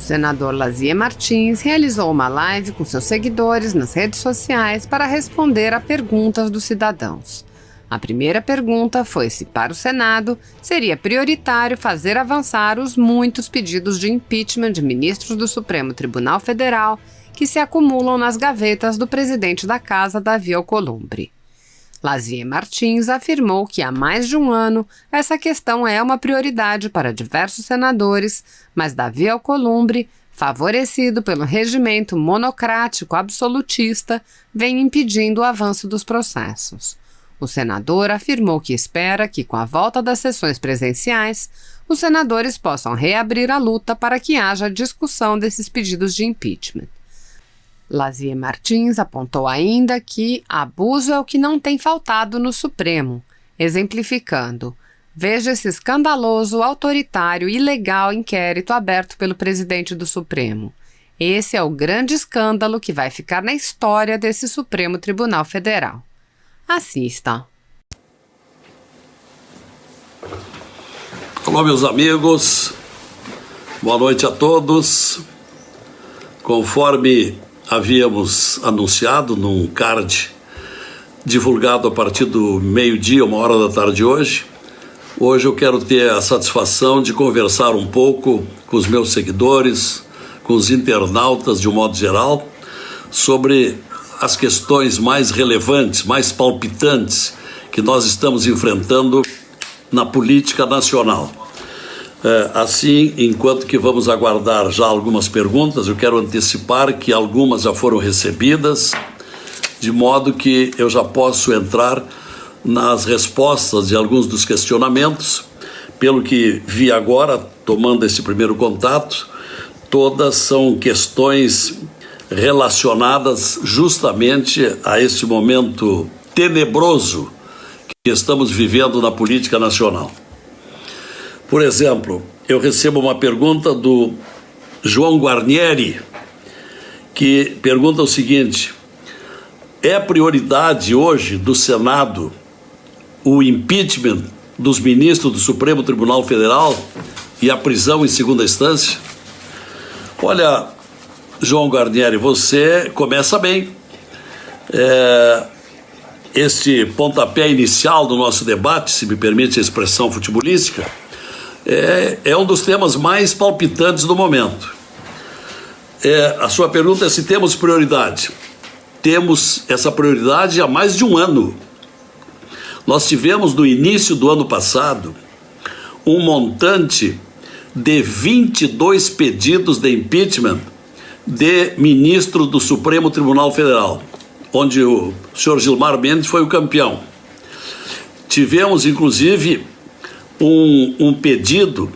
senador Lazier Martins realizou uma live com seus seguidores nas redes sociais para responder a perguntas dos cidadãos. A primeira pergunta foi se, para o Senado, seria prioritário fazer avançar os muitos pedidos de impeachment de ministros do Supremo Tribunal Federal que se acumulam nas gavetas do presidente da Casa, Davi Alcolumbre. Lazier Martins afirmou que há mais de um ano essa questão é uma prioridade para diversos senadores, mas Davi Alcolumbre, favorecido pelo regimento monocrático absolutista, vem impedindo o avanço dos processos. O senador afirmou que espera que, com a volta das sessões presenciais, os senadores possam reabrir a luta para que haja discussão desses pedidos de impeachment. Lazier Martins apontou ainda que abuso é o que não tem faltado no Supremo, exemplificando: veja esse escandaloso, autoritário e ilegal inquérito aberto pelo presidente do Supremo. Esse é o grande escândalo que vai ficar na história desse Supremo Tribunal Federal. Assista. Olá, meus amigos. Boa noite a todos. Conforme havíamos anunciado num card divulgado a partir do meio-dia, 13h de hoje eu quero ter a satisfação de conversar um pouco com os meus seguidores, com os internautas de um modo geral, sobre as questões mais relevantes, mais palpitantes que nós estamos enfrentando na política nacional. Assim, enquanto que vamos aguardar já algumas perguntas, eu quero antecipar que algumas já foram recebidas, de modo que eu já posso entrar nas respostas de alguns dos questionamentos. Pelo que vi agora, tomando esse primeiro contato, todas são questões relacionadas justamente a este momento tenebroso que estamos vivendo na política nacional. Por exemplo, eu recebo uma pergunta do João Guarnieri, que pergunta o seguinte: é prioridade hoje do Senado o impeachment dos ministros do Supremo Tribunal Federal e a prisão em segunda instância? Olha, João Guarnieri, você começa bem. Este pontapé inicial do nosso debate, se me permite a expressão futebolística, é um dos temas mais palpitantes do momento. A sua pergunta é se temos prioridade. Temos essa prioridade há mais de um ano. Nós tivemos no início do ano passado um montante de 22 pedidos de impeachment de ministro do Supremo Tribunal Federal, onde o senhor Gilmar Mendes foi o campeão. Tivemos, inclusive, um pedido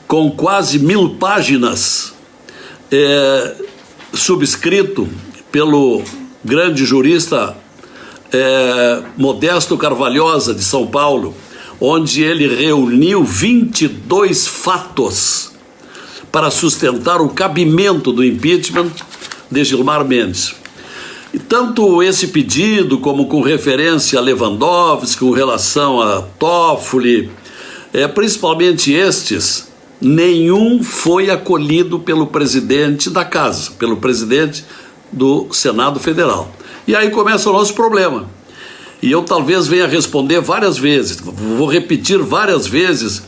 com quase 1000 páginas, subscrito pelo grande jurista Modesto Carvalhosa, de São Paulo, onde ele reuniu 22 fatos para sustentar o cabimento do impeachment de Gilmar Mendes. E tanto esse pedido, como com referência a Lewandowski, com relação a Toffoli, principalmente estes, nenhum foi acolhido pelo presidente da Casa, pelo presidente do Senado Federal. E aí começa o nosso problema. E eu talvez venha responder várias vezes, vou repetir várias vezes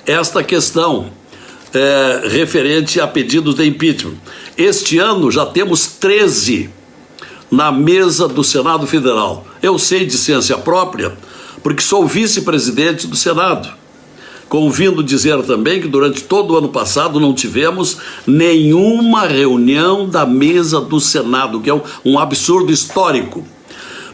esta questão referente a pedidos de impeachment. Este ano já temos 13 na mesa do Senado Federal. Eu sei de ciência própria, porque sou vice-presidente do Senado. Convindo dizer também que durante todo o ano passado não tivemos nenhuma reunião da mesa do Senado, que é um absurdo histórico.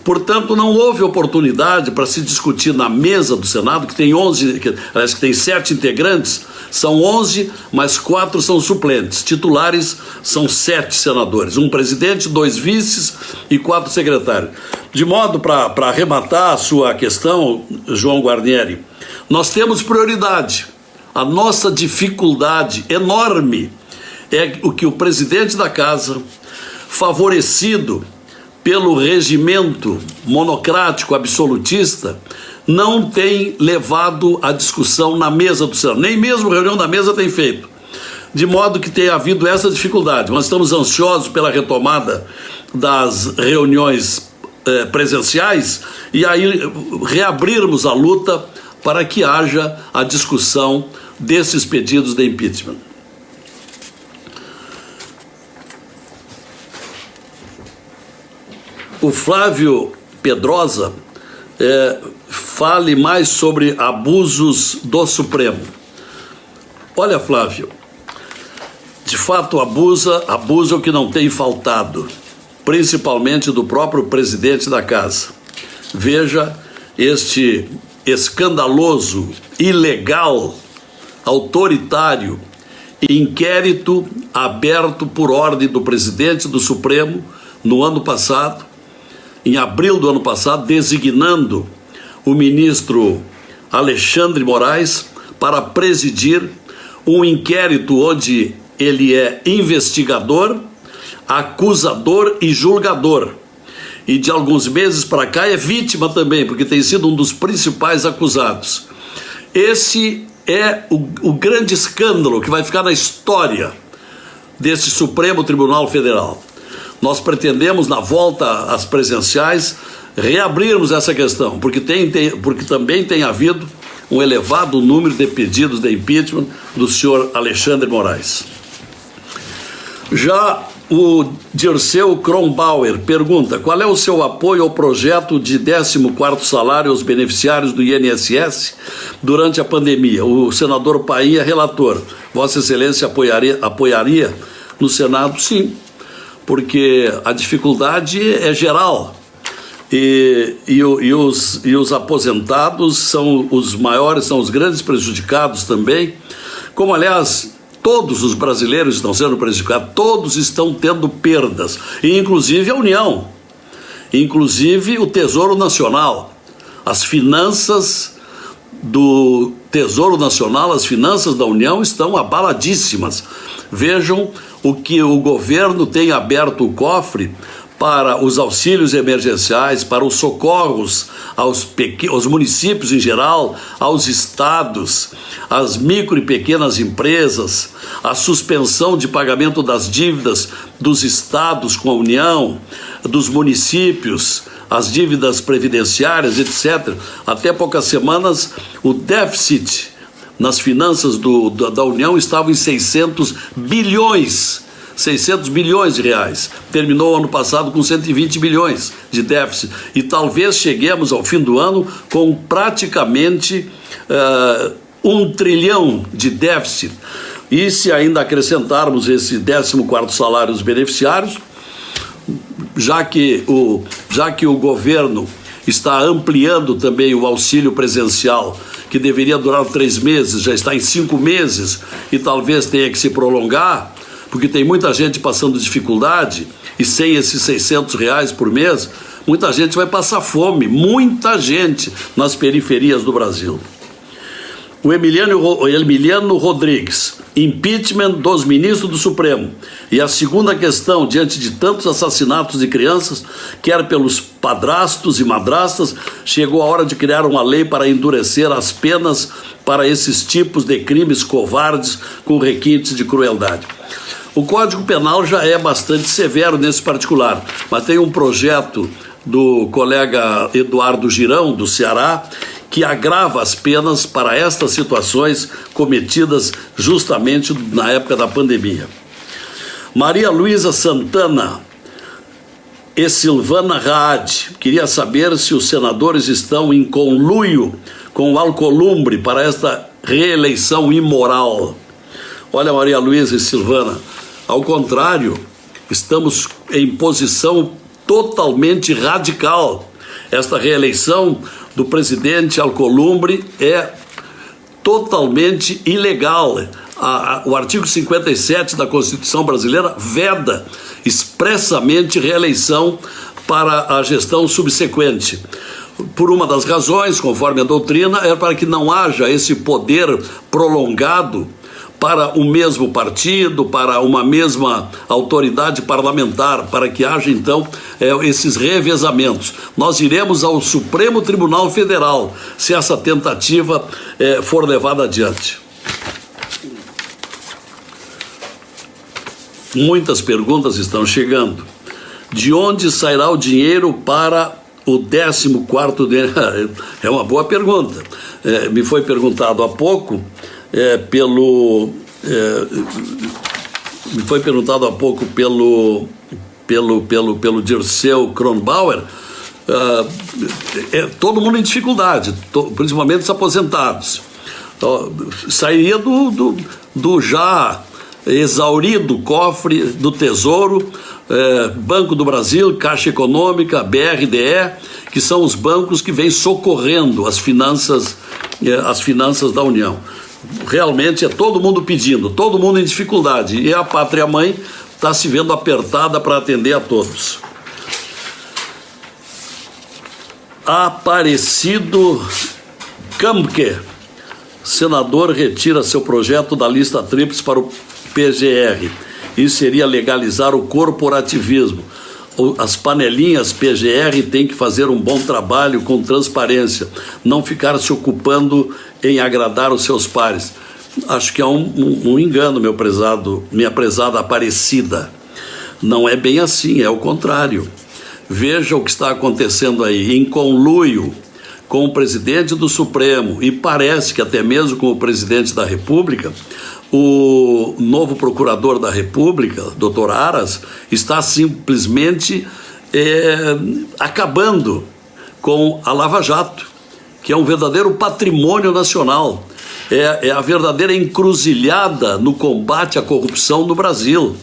Portanto, não houve oportunidade para se discutir na mesa do Senado, que tem 7 integrantes, são 11, mas 4 são suplentes. Titulares são 7 senadores, um presidente, 2 vices e 4 secretários. De modo, para arrematar a sua questão, João Guarnieri, nós temos prioridade. A nossa dificuldade enorme é o que o presidente da Casa, favorecido pelo regimento monocrático absolutista, não tem levado a discussão na mesa do Senado. Nem mesmo reunião da mesa tem feito. de modo que tenha havido essa dificuldade. Nós estamos ansiosos pela retomada das reuniões presenciais e aí reabrirmos a luta para que haja a discussão desses pedidos de impeachment. O Flávio Pedrosa fale mais sobre abusos do Supremo. Olha, Flávio, de fato abuso é o que não tem faltado, principalmente do próprio presidente da casa. Veja este escandaloso, ilegal, autoritário inquérito aberto por ordem do presidente do Supremo no ano passado, em abril do ano passado, designando o ministro Alexandre Moraes para presidir um inquérito onde ele é investigador, acusador e julgador. E de alguns meses para cá é vítima também, porque tem sido um dos principais acusados. Esse é o grande escândalo que vai ficar na história desse Supremo Tribunal Federal. Nós pretendemos, na volta às presenciais, reabrirmos essa questão, porque também tem havido um elevado número de pedidos de impeachment do senhor Alexandre Moraes. Já o Dirceu Kronbauer pergunta: qual é o seu apoio ao projeto de 14º salário aos beneficiários do INSS durante a pandemia? O senador Paim é relator. Vossa Excelência apoiaria no Senado? Sim, porque a dificuldade é geral e os aposentados são os maiores, são os grandes prejudicados também, como aliás todos os brasileiros estão sendo prejudicados, todos estão tendo perdas, e inclusive a União, inclusive o Tesouro Nacional, as finanças do Tesouro Nacional, as finanças da União estão abaladíssimas. Vejam o que o governo tem aberto o cofre para os auxílios emergenciais, para os socorros aos municípios em geral, aos estados, às micro e pequenas empresas, a suspensão de pagamento das dívidas dos estados com a União, dos municípios, as dívidas previdenciárias, etc. Até poucas semanas, o déficit nas finanças da União estava em 600 bilhões de reais. Terminou o ano passado com 120 bilhões de déficit. E talvez cheguemos ao fim do ano com praticamente 1 trilhão de déficit. E se ainda acrescentarmos esse 14º salário dos beneficiários, já que o governo está ampliando também o auxílio presencial, que deveria durar 3 meses, já está em 5 meses e talvez tenha que se prolongar, porque tem muita gente passando dificuldade e sem esses 600 reais por mês, muita gente vai passar fome, muita gente nas periferias do Brasil. O Emiliano Rodrigues: impeachment dos ministros do Supremo. E a segunda questão, diante de tantos assassinatos de crianças, quer pelos padrastos e madrastas, chegou a hora de criar uma lei para endurecer as penas para esses tipos de crimes covardes com requintes de crueldade. O Código Penal já é bastante severo nesse particular, mas tem um projeto do colega Eduardo Girão, do Ceará, que agrava as penas para estas situações cometidas justamente na época da pandemia. Maria Luísa Santana e Silvana Raad queria saber se os senadores estão em conluio com o Alcolumbre para esta reeleição imoral. Olha, Maria Luísa e Silvana, ao contrário, estamos em posição totalmente radical. Esta reeleição do presidente Alcolumbre é totalmente ilegal. O artigo 57 da Constituição brasileira veda expressamente reeleição para a gestão subsequente. Por uma das razões, conforme a doutrina, é para que não haja esse poder prolongado para o mesmo partido, para uma mesma autoridade parlamentar, para que haja então esses revezamentos. Nós iremos ao Supremo Tribunal Federal se essa tentativa for levada adiante. muitas perguntas estão chegando. De onde sairá o dinheiro para o 14º DEM? É uma boa pergunta. Me foi perguntado há pouco pelo Dirceu Kronbauer. Todo mundo em dificuldade, principalmente os aposentados. Sairia do já exaurido cofre do Tesouro, Banco do Brasil, Caixa Econômica, BRDE, que são os bancos que vêm socorrendo as finanças da União. Realmente é todo mundo pedindo, todo mundo em dificuldade, e a pátria-mãe está se vendo apertada para atender a todos. Aparecido Camque, senador, retira seu projeto da lista tríplice para o PGR. Isso seria legalizar o corporativismo. As panelinhas PGR têm que fazer um bom trabalho com transparência, não ficar se ocupando em agradar os seus pares. Acho que é um engano, minha prezada Aparecida. Não é bem assim, é o contrário. Veja o que está acontecendo aí, em conluio com o presidente do Supremo e parece que até mesmo com o presidente da República. O novo procurador da República, Dr. Aras, está simplesmente acabando com a Lava Jato, que é um verdadeiro patrimônio nacional, é a verdadeira encruzilhada no combate à corrupção no Brasil.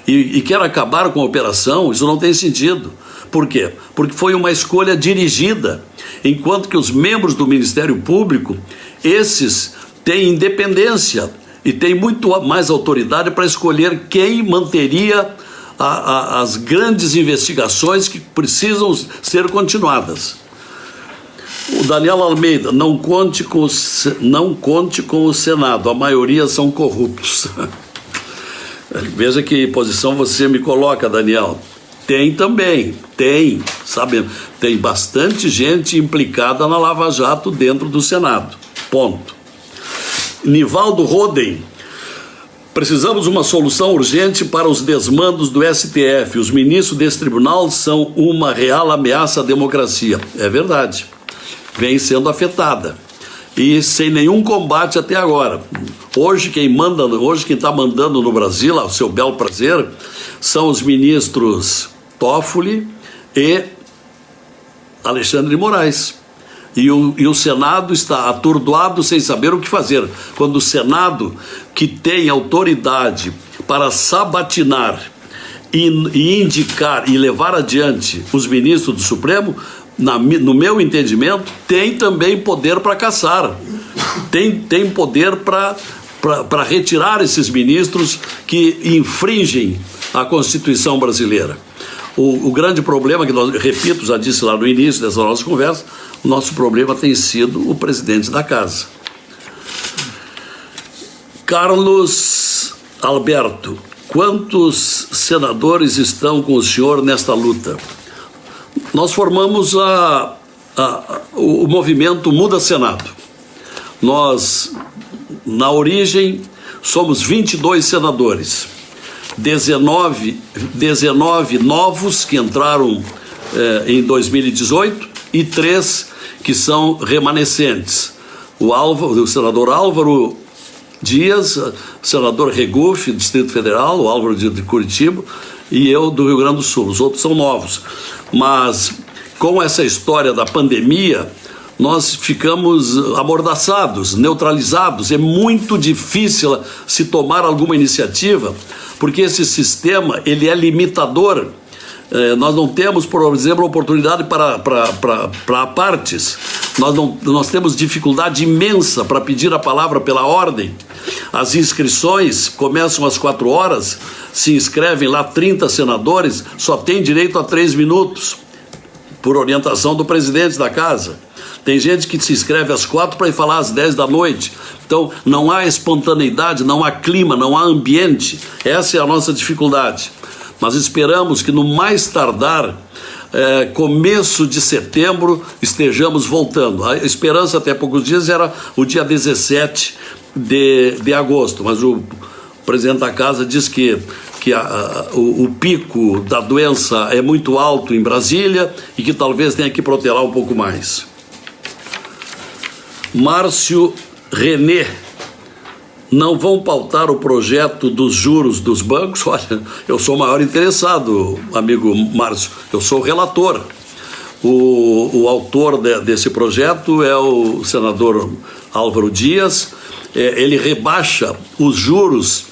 E quer acabar com a operação, isso não tem sentido. Por quê? Porque foi uma escolha dirigida, enquanto que os membros do Ministério Público, esses têm independência e têm muito mais autoridade para escolher quem manteria as grandes investigações que precisam ser continuadas. O Daniel Almeida, não conte com o Senado, a maioria são corruptos. Veja que posição você me coloca, Daniel. Tem também, sabe, tem bastante gente implicada na Lava Jato dentro do Senado, ponto. Nivaldo Roden, precisamos de uma solução urgente para os desmandos do STF, os ministros desse tribunal são uma real ameaça à democracia. É verdade, vem sendo afetada e sem nenhum combate até agora. Hoje quem está mandando no Brasil, ao seu belo prazer, são os ministros Toffoli e Alexandre de Moraes. E o Senado está atordoado sem saber o que fazer. Quando o Senado, que tem autoridade para sabatinar e indicar e levar adiante os ministros do Supremo, no meu entendimento, tem também poder para caçar. Tem poder para retirar esses ministros que infringem a Constituição brasileira. O grande problema, que nós, repito, já disse lá no início dessa nossa conversa, o nosso problema tem sido o presidente da casa. Carlos Alberto, quantos senadores estão com o senhor nesta luta? Nós formamos o movimento Muda Senado. Nós, na origem, somos 22 senadores. 19 novos que entraram em 2018 e 3 que são remanescentes. O senador Álvaro Dias, o senador Regufe, do Distrito Federal, o Álvaro de Curitiba, e eu do Rio Grande do Sul. Os outros são novos. Mas com essa história da pandemia, nós ficamos amordaçados, neutralizados. É muito difícil se tomar alguma iniciativa, porque esse sistema ele é limitador. Nós não temos, por exemplo, oportunidade para apartes. Nós temos dificuldade imensa para pedir a palavra pela ordem. As inscrições começam às 4 horas, se inscrevem lá 30 senadores, só tem direito a 3 minutos, por orientação do presidente da casa. Tem gente que se inscreve às 4 para ir falar às 10 da noite. Então, não há espontaneidade, não há clima, não há ambiente. Essa é a nossa dificuldade. Mas esperamos que no mais tardar, começo de setembro, estejamos voltando. A esperança até poucos dias era o dia 17 de agosto, mas o presidente da casa diz que que o pico da doença é muito alto em Brasília e que talvez tenha que protelar um pouco mais. Márcio René, não vão pautar o projeto dos juros dos bancos? Olha, eu sou o maior interessado, amigo Márcio, eu sou o relator. O autor desse projeto é o senador Álvaro Dias. Ele rebaixa os juros,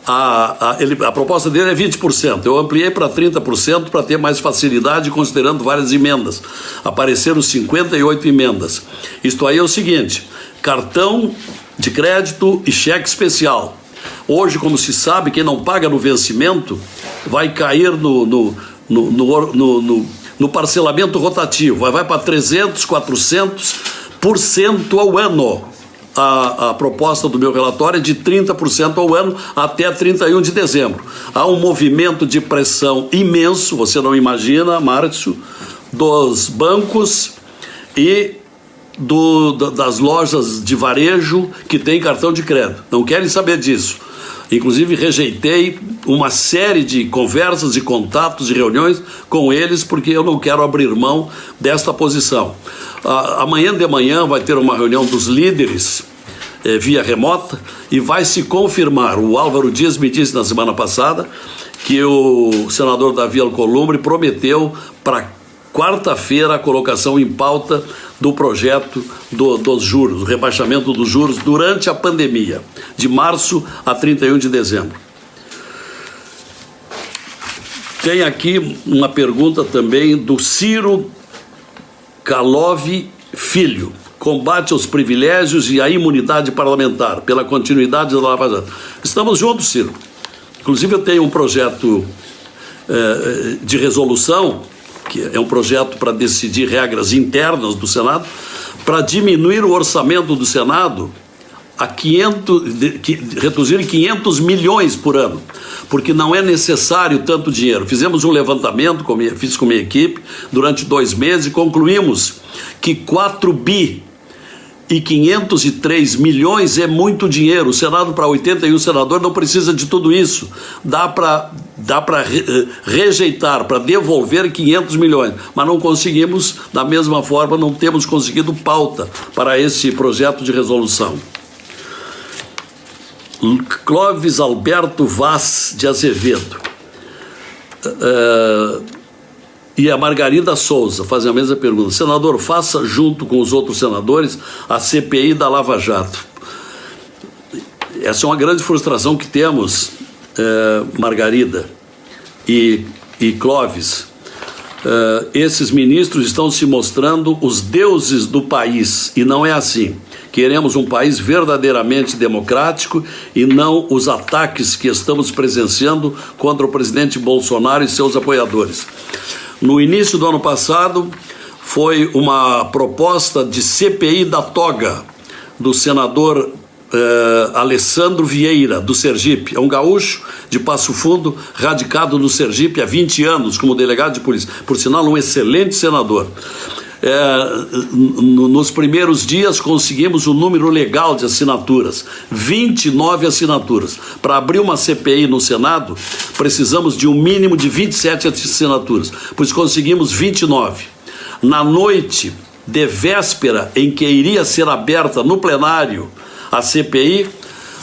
a proposta dele é 20%, eu ampliei para 30% para ter mais facilidade, considerando várias emendas. Apareceram 58 emendas. Isto aí é o seguinte: cartão de crédito e cheque especial. Hoje, como se sabe, quem não paga no vencimento vai cair no parcelamento rotativo, vai para 300%, 400% ao ano. A proposta do meu relatório é de 30% ao ano até 31 de dezembro. Há um movimento de pressão imenso, você não imagina, Márcio, dos bancos e das lojas de varejo que têm cartão de crédito. Não querem saber disso. Inclusive, rejeitei uma série de conversas e contatos e reuniões com eles, porque eu não quero abrir mão desta posição. Amanhã de manhã vai ter uma reunião dos líderes via remota e vai se confirmar. O Álvaro Dias me disse na semana passada que o senador Davi Alcolumbre prometeu para quarta-feira a colocação em pauta do projeto dos juros, do rebaixamento dos juros durante a pandemia, de março a 31 de dezembro. Tem aqui uma pergunta também do Ciro Kalov Filho. Combate aos privilégios e à imunidade parlamentar, pela continuidade da Lava Jato. Estamos juntos, Ciro. Inclusive, eu tenho um projeto de resolução, que é um projeto para decidir regras internas do Senado, para diminuir o orçamento do Senado a reduzir em 500 milhões por ano, porque não é necessário tanto dinheiro. Fizemos um levantamento, fiz com minha equipe, durante 2 meses, e concluímos que 4 bi e 503 milhões é muito dinheiro. O Senado, para 81 senadores, não precisa de tudo isso. Dá para rejeitar, para devolver 500 milhões. Mas não conseguimos, da mesma forma, não temos conseguido pauta para esse projeto de resolução. Clóvis Alberto Vaz de Azevedo e a Margarida Souza fazem a mesma pergunta. Senador, faça junto com os outros senadores a CPI da Lava Jato. Essa é uma grande frustração que temos, Margarida e Clóvis. Esses ministros estão se mostrando os deuses do país, e não é assim. Queremos um país verdadeiramente democrático e não os ataques que estamos presenciando contra o presidente Bolsonaro e seus apoiadores. No início do ano passado, foi uma proposta de CPI da toga do senador Alessandro Vieira, do Sergipe. É um gaúcho de Passo Fundo, radicado no Sergipe há 20 anos como delegado de polícia. Por sinal, um excelente senador. Nos primeiros dias conseguimos o número legal de assinaturas, 29 assinaturas. Para abrir uma CPI no Senado, precisamos de um mínimo de 27 assinaturas, pois conseguimos 29. Na noite de véspera em que iria ser aberta no plenário a CPI,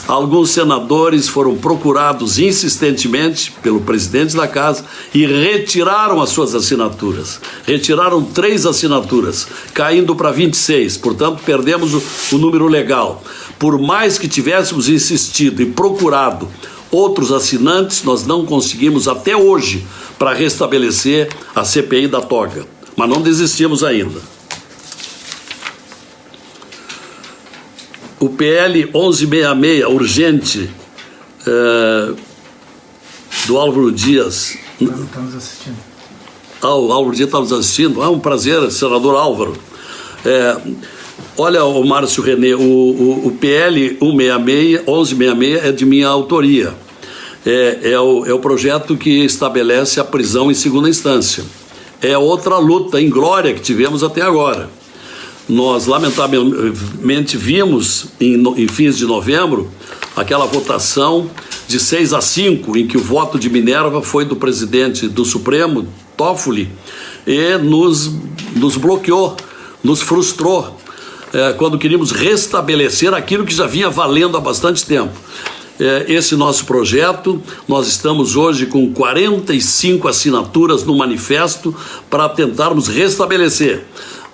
alguns senadores foram procurados insistentemente pelo presidente da casa e retiraram as suas assinaturas. Retiraram 3 assinaturas, caindo para 26. Portanto, perdemos o número legal. Por mais que tivéssemos insistido e procurado outros assinantes, nós não conseguimos até hoje para restabelecer a CPI da toga. Mas não desistimos ainda. O PL 1166, urgente, do Álvaro Dias. Está nos assistindo. O Álvaro Dias está nos assistindo. Um prazer, senador Álvaro. Olha, o Márcio René, o PL 1166 é de minha autoria. É o projeto que estabelece a prisão em segunda instância. É outra luta em glória que tivemos até agora. Nós, lamentavelmente, vimos, em fins de novembro, aquela votação de 6-5, em que o voto de Minerva foi do presidente do Supremo, Toffoli, e nos bloqueou, nos frustrou, quando queríamos restabelecer aquilo que já vinha valendo há bastante tempo. Esse nosso projeto, nós estamos hoje com 45 assinaturas no manifesto para tentarmos restabelecer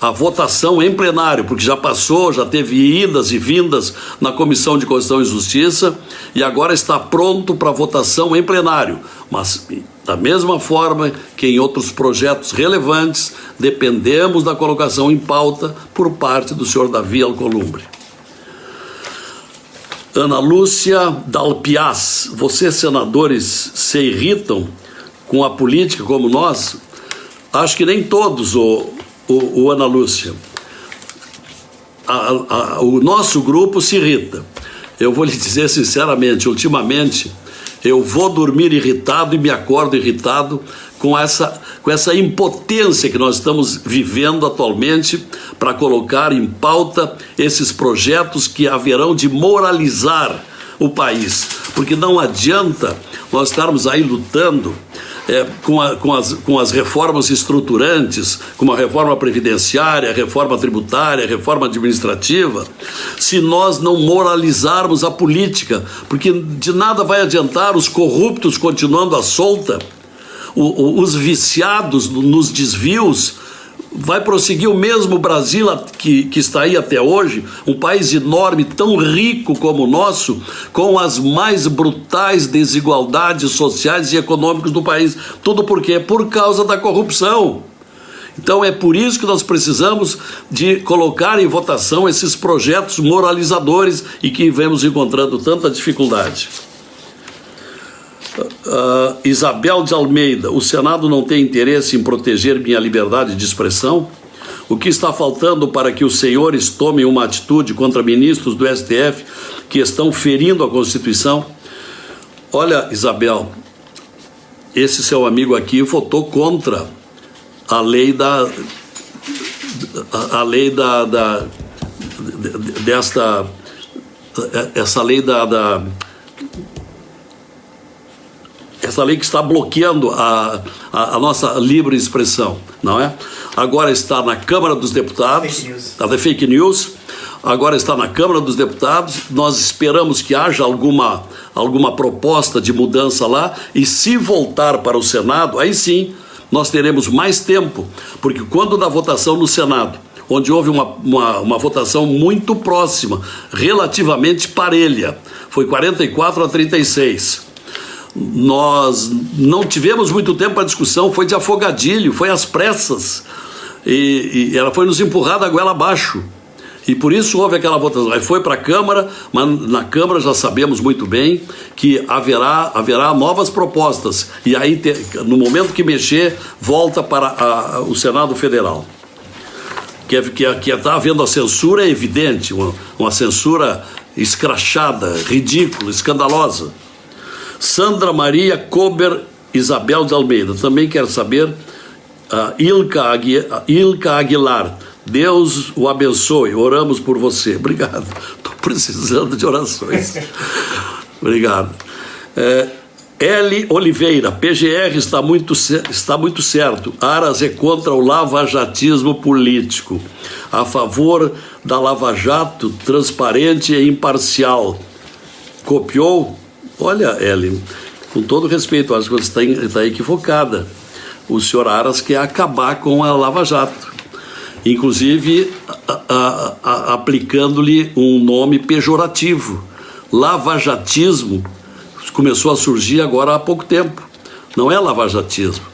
a votação em plenário, porque já passou, já teve idas e vindas na Comissão de Constituição e Justiça e agora está pronto para votação em plenário, mas da mesma forma que em outros projetos relevantes, dependemos da colocação em pauta por parte do senhor Davi Alcolumbre. Ana Lúcia Dalpiaz, vocês senadores se irritam com a política como nós? Acho que nem todos, Ana Lúcia. O nosso grupo se irrita. Eu vou lhe dizer sinceramente, ultimamente eu vou dormir irritado e me acordo irritado com essa impotência que nós estamos vivendo atualmente para colocar em pauta esses projetos que haverão de moralizar o país. Porque não adianta nós estarmos aí lutando com as reformas estruturantes, como a reforma previdenciária, a reforma tributária, a reforma administrativa, se nós não moralizarmos a política, porque de nada vai adiantar os corruptos continuando à solta, os viciados nos desvios. Vai prosseguir o mesmo Brasil que está aí até hoje, um país enorme, tão rico como o nosso, com as mais brutais desigualdades sociais e econômicas do país. Tudo por quê? Por causa da corrupção. Então é por isso que nós precisamos de colocar em votação esses projetos moralizadores e que vemos encontrando tanta dificuldade. Isabel de Almeida, o Senado não tem interesse em proteger minha liberdade de expressão? O que está faltando para que os senhores tomem uma atitude contra ministros do STF que estão ferindo a Constituição? Olha, Isabel, esse seu amigo aqui votou contra a lei essa lei que está bloqueando a nossa livre expressão, não é? Agora está na Câmara dos Deputados, fake news, agora está na Câmara dos Deputados, nós esperamos que haja alguma proposta de mudança lá, e se voltar para o Senado, aí sim, nós teremos mais tempo, porque quando da votação no Senado, onde houve uma votação muito próxima, relativamente parelha, foi 44-36, nós não tivemos muito tempo para discussão, foi de afogadilho, foi às pressas, e ela foi nos empurrada a goela abaixo, e por isso houve aquela votação. Aí foi para a Câmara, mas na Câmara já sabemos muito bem que haverá novas propostas, e aí no momento que mexer, volta para o Senado Federal. Que está havendo a censura é evidente, uma censura escrachada, ridícula, escandalosa. Sandra Maria Kober Isabel de Almeida, também quero saber, Ilka Aguilar, Deus o abençoe, oramos por você. Obrigado, estou precisando de orações. Obrigado. L. Oliveira, PGR está muito certo, Aras é contra o lavajatismo político, a favor da Lava Jato transparente e imparcial. Copiou? Olha, Ellen, com todo respeito, acho que você está equivocada. O senhor Aras quer acabar com a Lava Jato, inclusive aplicando-lhe um nome pejorativo. Lavajatismo começou a surgir agora há pouco tempo, não é lavajatismo.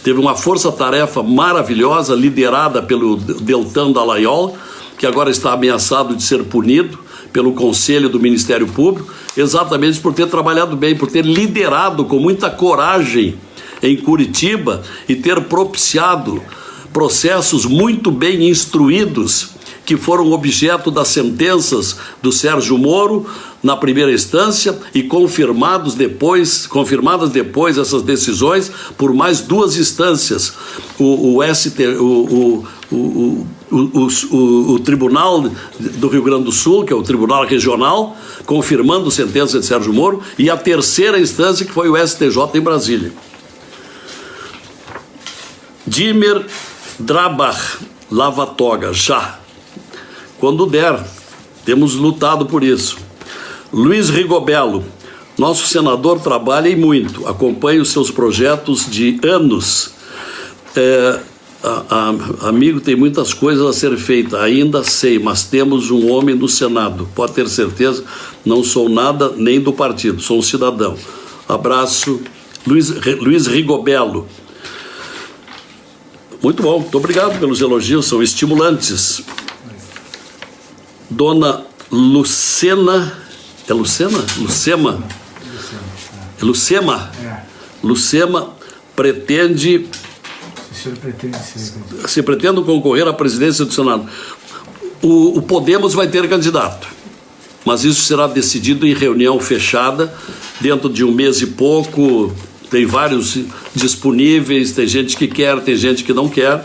Teve uma força-tarefa maravilhosa liderada pelo Deltan Dallagnol, que agora está ameaçado de ser punido pelo Conselho do Ministério Público, exatamente por ter trabalhado bem, por ter liderado com muita coragem em Curitiba e ter propiciado processos muito bem instruídos que foram objeto das sentenças do Sérgio Moro na primeira instância e confirmadas depois essas decisões por mais duas instâncias, o o Tribunal do Rio Grande do Sul, que é o Tribunal Regional, confirmando a sentença de Sérgio Moro, e a terceira instância, que foi o STJ em Brasília. Dimer Drabach, Lava Toga, já. Quando der, temos lutado por isso. Luiz Rigobello, nosso senador trabalha e muito, acompanha os seus projetos de anos. Amigo, tem muitas coisas a ser feitas, ainda sei, mas temos um homem no Senado, pode ter certeza, não sou nada nem do partido, sou um cidadão. Abraço, Luiz Rigobello. Muito bom, muito obrigado pelos elogios, são estimulantes. Dona Lucena, é Lucena? Lucema? É Lucema? Lucema pretende... Se pretende concorrer à presidência do Senado. O Podemos vai ter candidato, mas isso será decidido em reunião fechada, dentro de um mês e pouco. Tem vários disponíveis, tem gente que quer, tem gente que não quer.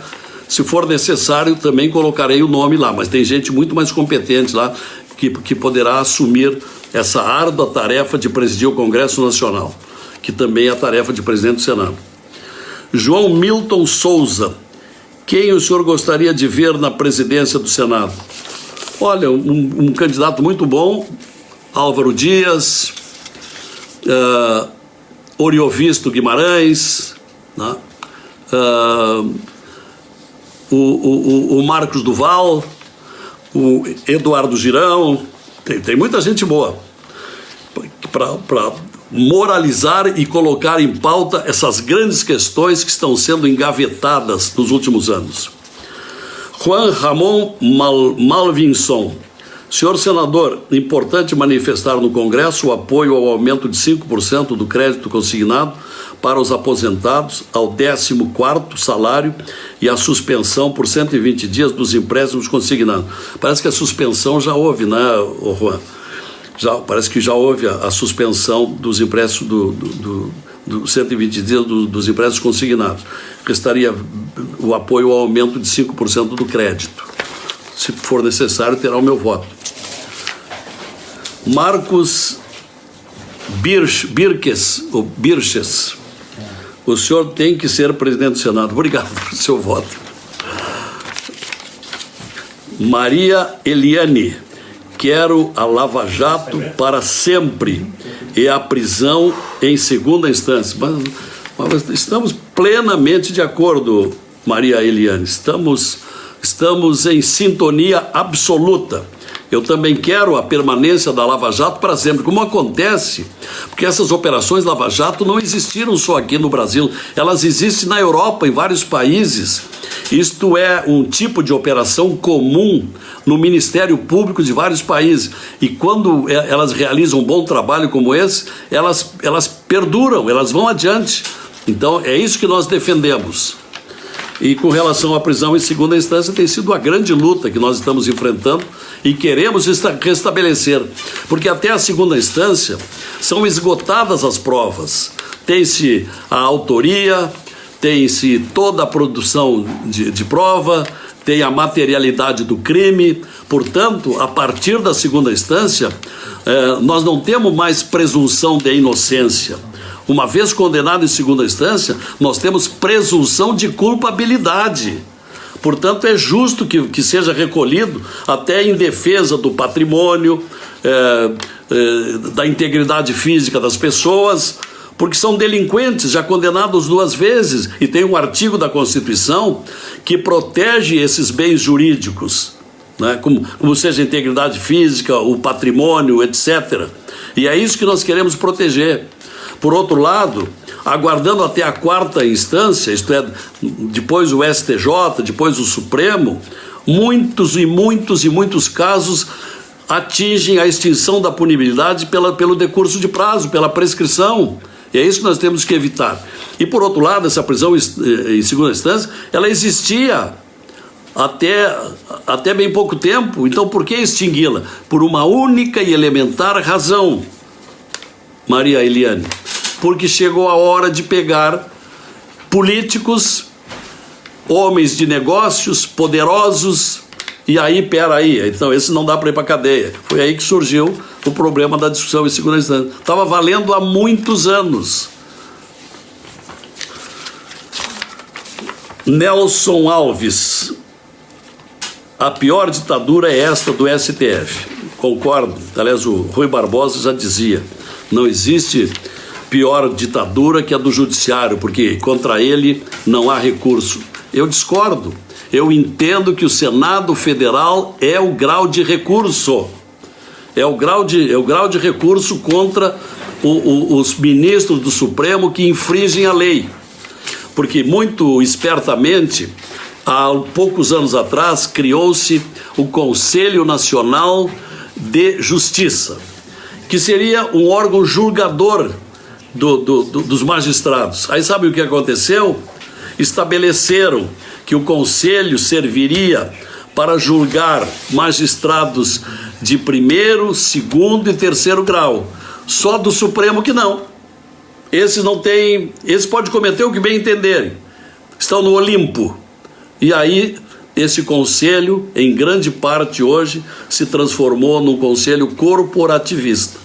Se for necessário, também colocarei o nome lá, mas tem gente muito mais competente lá que poderá assumir essa árdua tarefa de presidir o Congresso Nacional, que também é a tarefa de presidente do Senado. João Milton Souza, quem o senhor gostaria de ver na presidência do Senado? Olha, um candidato muito bom, Álvaro Dias, Oriovisto Guimarães, né? O Marcos Duval, o Eduardo Girão, tem muita gente boa para moralizar e colocar em pauta essas grandes questões que estão sendo engavetadas nos últimos anos. Juan Ramon Malvinson. Senhor senador, importante manifestar no Congresso o apoio ao aumento de 5% do crédito consignado para os aposentados ao 14º salário e a suspensão por 120 dias dos empréstimos consignados. Parece que a suspensão já houve, né, Juan? Parece que já houve a suspensão dos empréstimos do 120 dias dos empréstimos consignados. Restaria o apoio ao aumento de 5% do crédito. Se for necessário, terá o meu voto. Marcos Birches, o senhor tem que ser presidente do Senado. Obrigado pelo seu voto. Maria Eliane, quero a Lava Jato para sempre e a prisão em segunda instância. Mas estamos plenamente de acordo, Maria Eliane. Estamos em sintonia absoluta. Eu também quero a permanência da Lava Jato para sempre, como acontece, porque essas operações Lava Jato não existiram só aqui no Brasil, elas existem na Europa, em vários países. Isto é um tipo de operação comum no Ministério Público de vários países. E quando elas realizam um bom trabalho como esse, elas perduram, elas vão adiante. Então é isso que nós defendemos. E com relação à prisão em segunda instância, tem sido a grande luta que nós estamos enfrentando e queremos restabelecer, porque até a segunda instância são esgotadas as provas, tem-se a autoria, tem-se toda a produção de prova, tem a materialidade do crime. Portanto, a partir da segunda instância, nós não temos mais presunção de inocência. Uma vez condenado em segunda instância, nós temos presunção de culpabilidade. Portanto, é justo que seja recolhido até em defesa do patrimônio, da integridade física das pessoas, porque são delinquentes já condenados 2 vezes, e tem um artigo da Constituição que protege esses bens jurídicos, né? como seja a integridade física, o patrimônio, etc. E é isso que nós queremos proteger. Por outro lado, aguardando até a 4ª instância, isto é, depois o STJ, depois o Supremo, muitos casos atingem a extinção da punibilidade pelo decurso de prazo, pela prescrição. E é isso que nós temos que evitar. E, por outro lado, essa prisão em segunda instância, ela existia até bem pouco tempo. Então, por que extingui-la? Por uma única e elementar razão, Maria Eliane. Porque chegou a hora de pegar políticos homens de negócios, poderosos, e aí, peraí, então esse não dá para ir para a cadeia. Foi aí que surgiu o problema da discussão em segunda instância. Estava valendo há muitos anos. Nelson Alves, a pior ditadura é esta do STF. Concordo, aliás o Rui Barbosa já dizia, não existe pior ditadura que a do judiciário, porque contra ele não há recurso. Eu discordo, eu entendo que o Senado Federal é o grau de recurso, é o grau de recurso contra os ministros do Supremo que infringem a lei. Porque muito espertamente, há poucos anos atrás, criou-se o Conselho Nacional de Justiça, que seria um órgão julgador dos magistrados. Aí sabe o que aconteceu? Estabeleceram que o Conselho serviria para julgar magistrados de primeiro, segundo e terceiro grau. Só do Supremo que não. Esse não tem, esse pode cometer o que bem entenderem. Estão no Olimpo. E aí, esse conselho, em grande parte hoje, se transformou num conselho corporativista.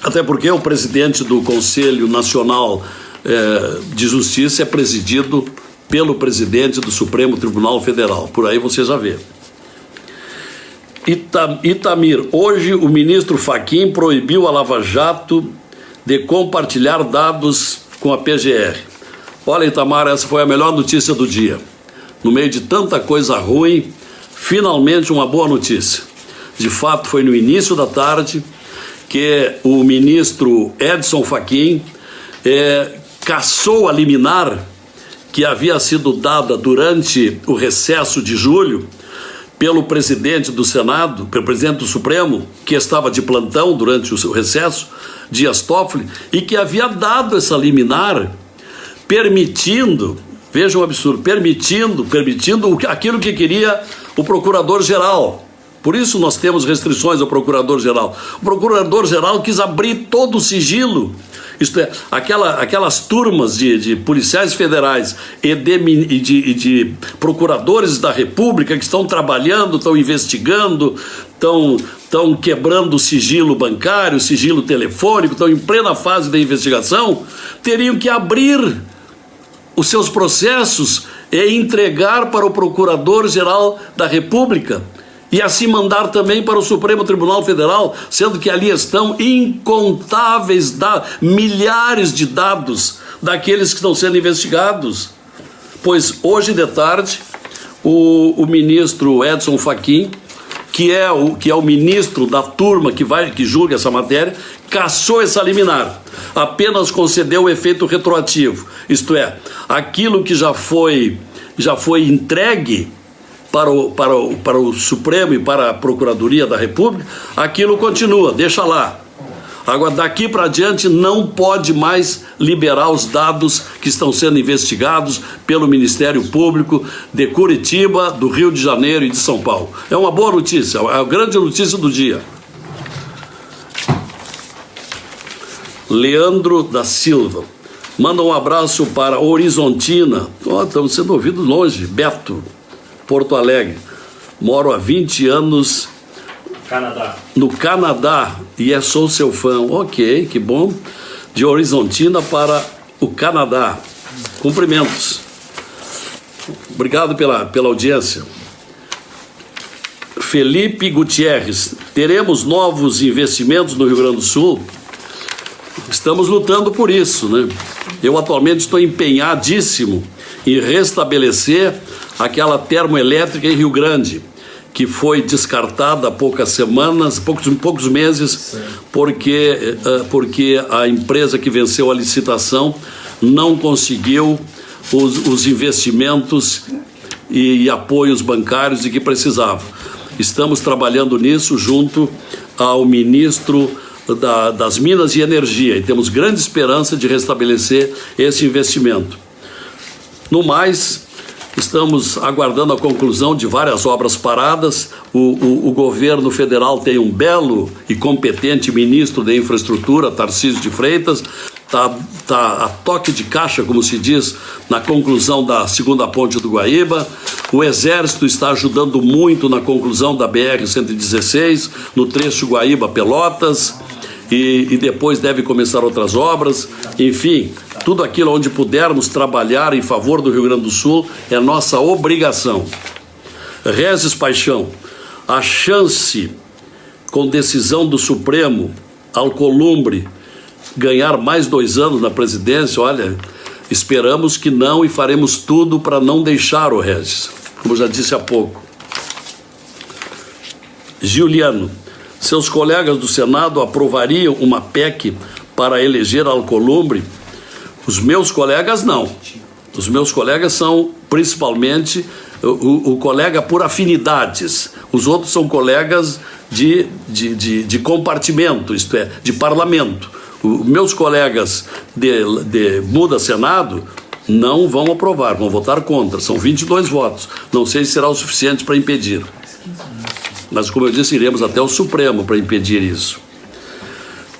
Até porque o presidente do Conselho Nacional de Justiça é presidido pelo presidente do Supremo Tribunal Federal. Por aí você já vê. Itamir, hoje o ministro Fachin proibiu a Lava Jato de compartilhar dados com a PGR. Olha, Itamar, essa foi a melhor notícia do dia. No meio de tanta coisa ruim, finalmente uma boa notícia. De fato, foi no início da tarde que o ministro Edson Fachin cassou a liminar que havia sido dada durante o recesso de julho pelo presidente do Senado, pelo presidente do Supremo, que estava de plantão durante o recesso, Dias Toffoli, e que havia dado essa liminar permitindo, veja um absurdo, permitindo aquilo que queria o procurador-geral. Por isso nós temos restrições ao procurador-geral. O procurador-geral quis abrir todo o sigilo, isto é, aquelas turmas de policiais federais e de procuradores da República que estão trabalhando, estão investigando, estão quebrando o sigilo bancário, o sigilo telefônico, estão em plena fase da investigação, teriam que abrir os seus processos e entregar para o Procurador-Geral da República e assim mandar também para o Supremo Tribunal Federal, sendo que ali estão incontáveis milhares de dados daqueles que estão sendo investigados. Pois hoje de tarde, o ministro Edson Fachin, que é o ministro da turma que julga essa matéria, cassou essa liminar, apenas concedeu o efeito retroativo, isto é, aquilo que já foi entregue para o Supremo e para a Procuradoria da República, aquilo continua, deixa lá. Agora, daqui para diante, não pode mais liberar os dados que estão sendo investigados pelo Ministério Público de Curitiba, do Rio de Janeiro e de São Paulo. É uma boa notícia, é a grande notícia do dia. Leandro da Silva manda um abraço para Horizontina. Estamos sendo ouvidos longe. Beto, Porto Alegre. Moro há 20 anos no Canadá e sou seu fã. Ok, que bom. De Horizontina para o Canadá. Cumprimentos. Obrigado pela audiência. Felipe Gutierrez, teremos novos investimentos no Rio Grande do Sul? Estamos lutando por isso, né? Eu atualmente estou empenhadíssimo em restabelecer aquela termoelétrica em Rio Grande, que foi descartada há poucas semanas, poucos meses, porque a empresa que venceu a licitação não conseguiu os investimentos e apoios bancários de que precisava. Estamos trabalhando nisso junto ao ministro das Minas e Energia e temos grande esperança de restabelecer esse investimento. No mais, estamos aguardando a conclusão de várias obras paradas. O governo federal tem um belo e competente ministro de infraestrutura, Tarcísio de Freitas, tá a toque de caixa, como se diz, na conclusão da segunda ponte do Guaíba. O Exército está ajudando muito na conclusão da BR-116, no trecho Guaíba-Pelotas, e depois deve começar outras obras. Enfim, tudo aquilo onde pudermos trabalhar em favor do Rio Grande do Sul é nossa obrigação. Rezes Paixão, a chance, com decisão do Supremo, Alcolumbre ganhar mais 2 anos na presidência, olha, esperamos que não e faremos tudo para não deixar o Regis, como já disse há pouco. Giuliano, seus colegas do Senado aprovariam uma PEC para eleger Alcolumbre? Os meus colegas não. Os meus colegas são principalmente o colega por afinidades. Os outros são colegas de compartimento, isto é, de parlamento. Meus colegas de Muda Senado não vão aprovar, vão votar contra. São 22 votos. Não sei se será o suficiente para impedir. Mas, como eu disse, iremos até o Supremo para impedir isso.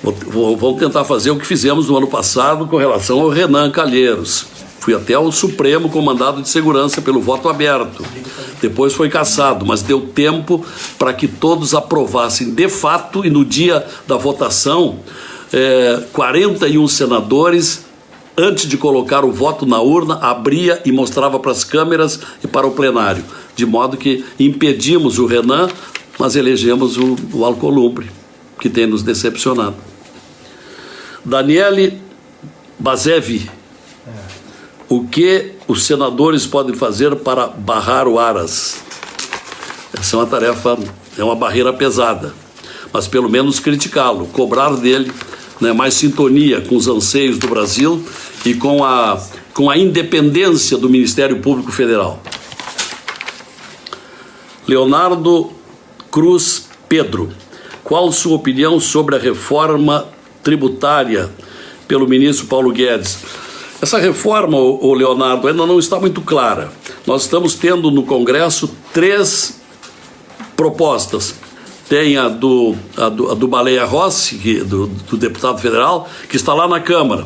Vamos tentar fazer o que fizemos no ano passado com relação ao Renan Calheiros. Fui até o Supremo com mandado de segurança pelo voto aberto. Depois foi cassado, mas deu tempo para que todos aprovassem de fato, e no dia da votação, 41 senadores, antes de colocar o voto na urna, abria e mostrava para as câmeras e para o plenário, de modo que impedimos o Renan, mas elegemos o Alcolumbre, que tem nos decepcionado. Daniele Bazevi, o que os senadores podem fazer para barrar o Aras? Essa é uma tarefa, é uma barreira pesada, mas pelo menos criticá-lo, cobrar dele, né, mais sintonia com os anseios do Brasil e com a independência do Ministério Público Federal. Leonardo Cruz Pedro, qual sua opinião sobre a reforma tributária pelo ministro Paulo Guedes? Essa reforma, o Leonardo, ainda não está muito clara. Nós estamos tendo no Congresso 3 propostas. Tem a do Baleia Rossi, do deputado federal, que está lá na Câmara.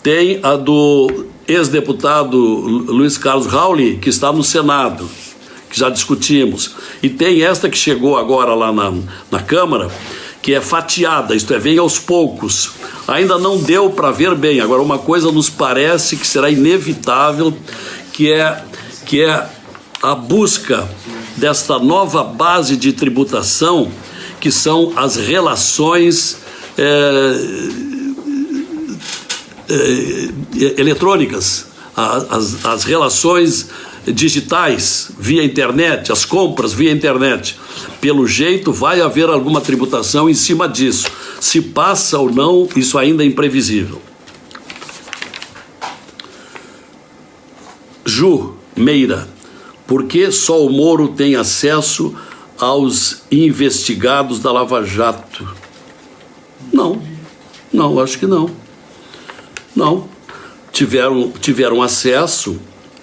Tem a do ex-deputado Luiz Carlos Rauli, que está no Senado, que já discutimos. E tem esta que chegou agora lá na Câmara, que é fatiada, isto é, vem aos poucos. Ainda não deu para ver bem. Agora, uma coisa nos parece que será inevitável, que é a busca desta nova base de tributação, que são as relações eletrônicas, as relações digitais via internet, as compras via internet. Pelo jeito vai haver alguma tributação em cima disso. Se passa ou não, isso ainda é imprevisível. Ju Meira, por que só o Moro tem acesso aos investigados da Lava Jato? Não, acho que não. Não. Tiveram acesso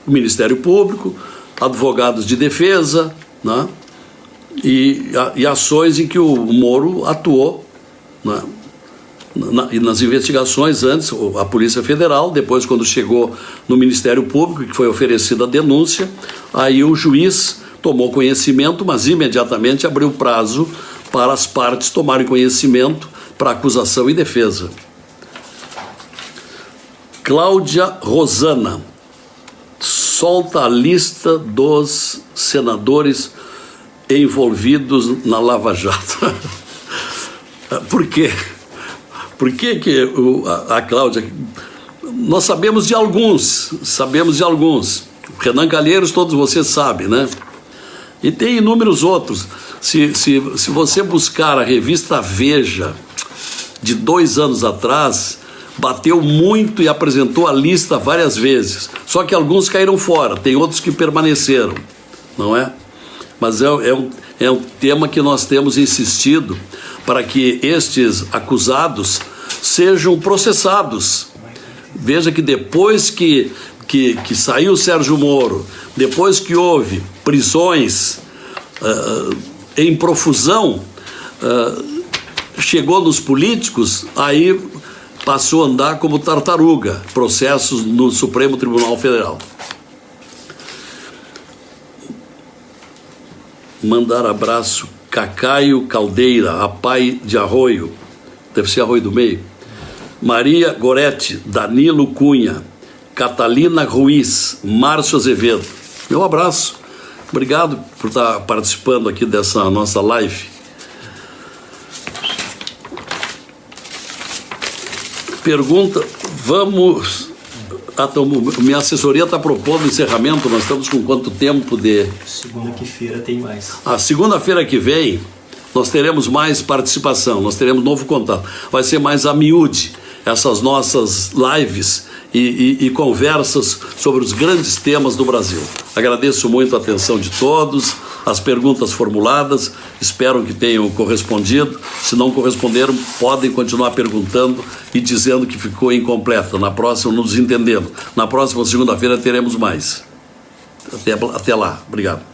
o Ministério Público, advogados de defesa, né? E ações em que o Moro atuou, né? E nas investigações antes, a Polícia Federal, depois quando chegou no Ministério Público, que foi oferecida a denúncia, aí o juiz tomou conhecimento, mas imediatamente abriu prazo para as partes tomarem conhecimento para acusação e defesa. Cláudia Rosana, solta a lista dos senadores envolvidos na Lava Jato. Por quê? Por que a Cláudia... Nós sabemos de alguns. O Renan Calheiros, todos vocês sabem, né? E tem inúmeros outros. Se você buscar a revista Veja, de 2 anos atrás, bateu muito e apresentou a lista várias vezes. Só que alguns caíram fora, tem outros que permaneceram, não é? Mas é um tema que nós temos insistido para que estes acusados sejam processados. Veja que depois que saiu o Sérgio Moro, depois que houve prisões em profusão, chegou nos políticos, aí passou a andar como tartaruga, processos no Supremo Tribunal Federal. Mandar abraço, Cacaio Caldeira, a pai de Arroio, deve ser Arroio do Meio, Maria Goretti, Danilo Cunha, Catalina Ruiz, Márcio Azevedo. Meu abraço, obrigado por estar participando aqui dessa nossa live. Pergunta, vamos... minha assessoria está propondo encerramento, nós estamos com quanto tempo de... Segunda-feira tem mais. A segunda-feira que vem, nós teremos mais participação, nós teremos novo contato. Vai ser mais a miúde, essas nossas lives e conversas sobre os grandes temas do Brasil. Agradeço muito a atenção de todos, as perguntas formuladas, espero que tenham correspondido. Se não corresponderam, podem continuar perguntando e dizendo que ficou incompleta. Na próxima, nos entendendo. Na próxima segunda-feira teremos mais. Até lá. Obrigado.